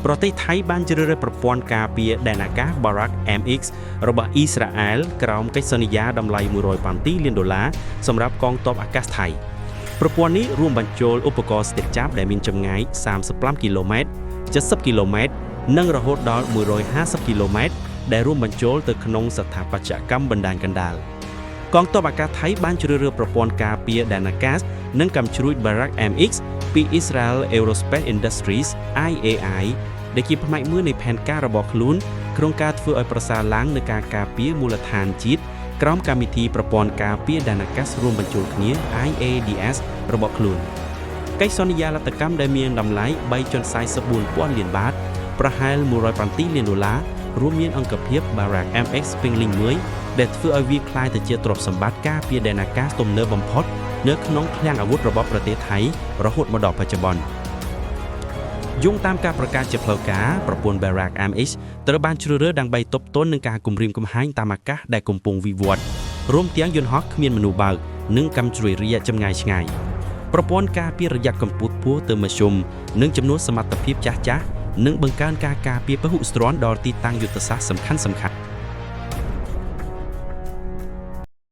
ប្រទេសថៃបានជ្រើសរើសប្រព័ន្ធការពារដែនអាកាស Barak MX របស់អ៊ីស្រាអែលក្រោមកិច្ចសន្យាតម្លៃ$107 លានសម្រាប់កងទ័ពអាកាសថៃប្រព័ន្ធនេះរួមបញ្ចូលឧបករណ៍ស្ទាក់ចាប់ដែលមានចម្ងាយ35គីឡូម៉ែត្រ70គីឡូម៉ែត្រនិងរហូតដល់150គីឡូម៉ែត្រដែលរួមបញ្ចូលទៅក្នុងស្ថាបត្យកម្មបណ្ដាញកណ្ដាលកងទ័ពអាកាសថៃបានជ្រើសរើសប្រព័ន្ធការពារដែនអាកាសនិងកាំជ្រួច Barak MX ពី Israel Aerospace Industries IAI ដែលជាផ្នែកមួយនៃផែនការរបស់ខ្លួនក្នុងការធ្វើឲ្យប្រសើរឡើងនូវការការពារមូលដ្ឋានជាតិក្រោមកម្មវិធីប្រព័ន្ធការពារដែនអាកាសរួមបញ្ចូលគ្នា IADS របស់ខ្លួនកិច្ចសន្យាលទ្ធកម្មដែលមានតម្លៃ$3.44 លានបាតប្រហែល$107 លានរួមមានអង្គភាព Barak MX Pingling 1ដែលធ្វើឲ្យវាក្លាយទៅជាទ្រព្យសម្បត្តិការពារដែនអាកាសទំនើបបំផុតនៅក្នុងឃ្លាំងអាវុធរបស់ប្រទេសថៃរហូតមកដល់បច្ចុប្បន្នយោងតាមការប្រកាសជាផ្លូវការប្រព័ន្ធ Barak MX ត្រូវបានជ្រើសរើសដើម្បីទប់ទល់នឹងការគំរាមកំហែងតាមអាកាសដែលកំពុងវិវត្តរួមទាំងយន្តហោះគ្មានមនុស្សបើកនិងកាំជ្រួចរយៈចម្ងាយឆ្ងាយប្រព័ន្ធការពាររយៈកម្ពស់ខ្ពស់ទៅមធ្យមនិងចំនួនសមត្ថភាពចាស់ៗនិងបង្កើនការការពារពហុស្ត្រនដល់ទីតាំងយុទ្ធសាស្ត្រសំខាន់ៗ